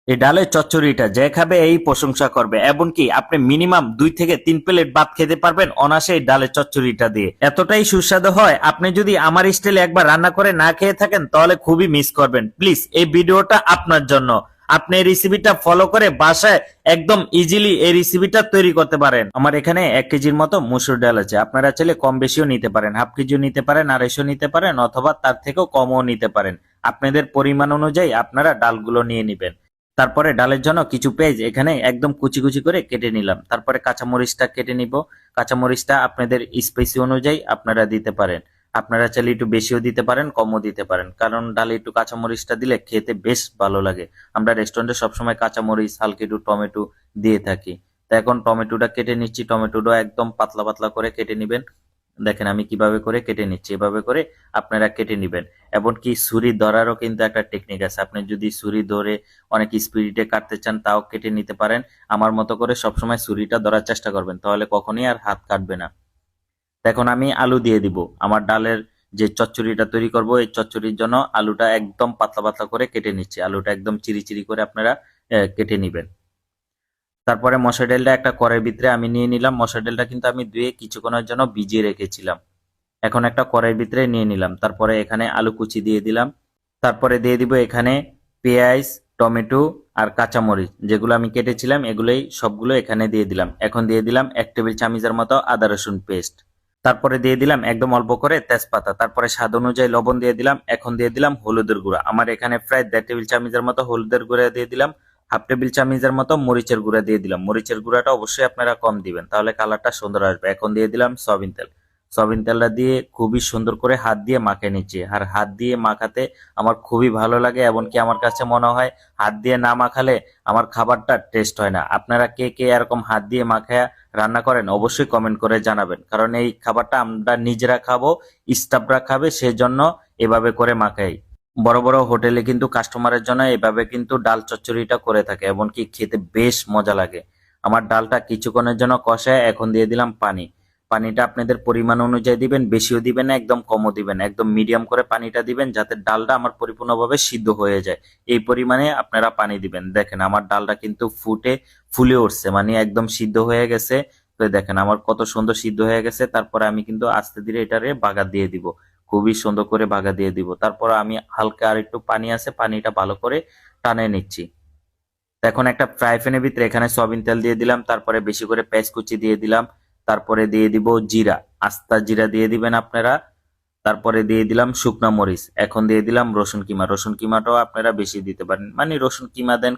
এই ডালের চচ্চড়িটা যে খাবে এই প্রশংসা করবে, এমনকি আপনি মিনিমাম 2 থেকে 3 প্লেট ভাত খেতে পারবেন অনায়াসে এই ডালের চচ্চড়িটা দিয়ে। এতটাই সুস্বাদু হয়, আপনি যদি আমার স্টাইলে একবার রান্না করে না খেয়ে থাকেন তাহলে খুবই মিস করবেন। প্লিজ এই ভিডিওটা আপনার জন্য। আপনি এই রেসিপিটা ফলো করে বাসায় একদম ইজিলি এই রেসিপিটা তৈরি করতে পারেন। আমার এখানে 1 কেজির মতো মসুর ডাল আছে, আপনারা চাইলে কম বেশিও নিতে পারেন, হাফ কেজিও নিতে পারেন, 250 নিতে পারেন, অথবা তার থেকেও কমও নিতে পারেন। আপনাদের পরিমাণ অনুযায়ী আপনারা ডালগুলো নিয়ে নিবেন। তারপরে ডালের জন্য কিছু পেঁয়াজ এখানে একদম কুচি কুচি করে কেটে নিলাম। তারপরে কাঁচামরিচটা কেটে নিব। কাঁচামরিচটা আপনাদের স্পাইসি অনুযায়ী আপনারা দিতে পারেন। আপনারা চাইলে একটু বেশিও দিতে পারেন, কমও দিতে পারেন, কারণ ডালে একটু কাঁচামরিচটা দিলে খেতে বেশ ভালো লাগে। আমরা রেস্টুরেন্টে সবসময় কাঁচামরিচ, হালকা একটু টমেটো দিয়ে থাকি। তো এখন টমেটোটা কেটে নিচ্ছি। টমেটোটা একদম পাতলা পাতলা করে কেটে নিবেন। দেখেন আমি কিভাবে করে কেটে নিচ্ছি, এভাবে করে আপনারা কেটে নিবেন। এমনকি ছুরি ধরারও কিন্তু একটা টেকনিক আছে, আপনি যদি ছুরি ধরে অনেক স্পিডে কাটতে চান তাও কেটে নিতে পারেন। আমার মতো করে সবসময় ছুরিটা ধরার চেষ্টা করবেন, তাহলে কখনোই আর হাত কাটবে না। এখন আমি আলু দিয়ে দিব। আমার ডালের যে চচ্চড়িটা তৈরি করব এই চচ্চড়ির জন্য আলুটা একদম পাতলা পাতলা করে কেটে নিচ্ছি। আলুটা একদম চিরি চিরি করে আপনারা কেটে নিবেন। তারপরে মসুর ডালটা একটা কড়াইয়ের ভিতরে আমি নিয়ে নিলাম। মসুর ডালটা কিন্তু আমি ধুয়ে কিছুক্ষণের জন্য ভিজিয়ে রেখেছিলাম। এখন একটা কড়াইয়ের ভিতরে নিয়ে নিলাম। তারপরে এখানে আলু কুচি দিয়ে দিলাম। তারপরে দিয়ে দিব এখানে পেঁয়াজ, টমেটো আর কাঁচামরিচ যেগুলো আমি কেটেছিলাম, এগুলোই সবগুলো এখানে দিয়ে দিলাম। এখন দিয়ে দিলাম 1 টেবিল চামচের মতো আদা রসুন পেস্ট। তারপরে দিয়ে দিলাম একদম অল্প করে তেজপাতা। তারপরে স্বাদ অনুযায়ী লবণ দিয়ে দিলাম। এখন দিয়ে দিলাম হলুদের গুঁড়া। আমার এখানে প্রায় 1.5 টেবিল চামচের মতো হলুদের গুঁড়া দিয়ে দিলাম। হাফ টেবিল চামচের মতো মরিচের গুঁড়া দিয়ে দিলাম। মরিচের গুঁড়াটা অবশ্যই আপনারা কম দিবেন, তাহলে কালারটা সুন্দর আসবে। এখন দিয়ে দিলাম সয়াবিন তেল। সয়াবিন তেলটা দিয়ে খুবই সুন্দর করে হাত দিয়ে মাখিয়ে নিচ্ছি। আর হাত দিয়ে মাখাতে আমার খুবই ভালো লাগে, এমনকি আমার কাছে মনে হয় হাত দিয়ে না মাখালে আমার খাবারটা টেস্ট হয় না। আপনারা কে কে এরকম হাত দিয়ে মাখায়া রান্না করেন অবশ্যই কমেন্ট করে জানাবেন, কারণ এই খাবারটা আমরা নিজেরা খাবো, স্টাফরা খাবে, সেজন্য এভাবে করে মাখাই। বড় বড় হোটেলে কিন্তু কাস্টমারের জন্য এভাবে কিন্তু ডাল চচ্চড়িটা করে থাকে, এমনকি খেতে বেশ মজা লাগে। আমার ডালটা কিছুক্ষণের জন্য কষায় এখন দিয়ে দিলাম পানি। পানিটা আপনাদের পরিমাণ অনুযায়ী দিবেন, বেশিও দিবেন না, একদম কমও দিবেন, একদম মিডিয়াম করে পানিটা দিবেন যাতে ডালটা আমার পরিপূর্ণভাবে সিদ্ধ হয়ে যায়। এই পরিমাণে আপনারা পানি দিবেন। দেখেন আমার ডালটা কিন্তু ফুলে উঠছে, মানে একদম সিদ্ধ হয়ে গেছে। তো দেখেন আমার কত সুন্দর সিদ্ধ হয়ে গেছে। তারপরে আমি কিন্তু আস্তে ধীরে এটারে বাগার দিয়ে দিব, খুবই সুন্দর করে বাগা দিয়ে দিব। তারপর আমি হালকা আর একটু পানি আছে, পানিটা ভালো করে টানে নিচ্ছি। তো এখন একটা ফ্রাই প্যানের ভিতরে এখানে সয়াবিন তেল দিয়ে দিলাম। তারপরে বেশি করে পেঁয়াজ কুচি দিয়ে দিলাম। তারপরে দিয়ে দিব জিরা, আস্তা জিরা দিয়ে দিবেন আপনারা। তারপরে দিয়ে দিলাম শুকনা মরিচ। এখন দিয়ে দিলাম রসুন কিমা। রসুন কিমাটাও আপনারা বেশি দিতে পারেন, মানে রসুন কিমা দেন।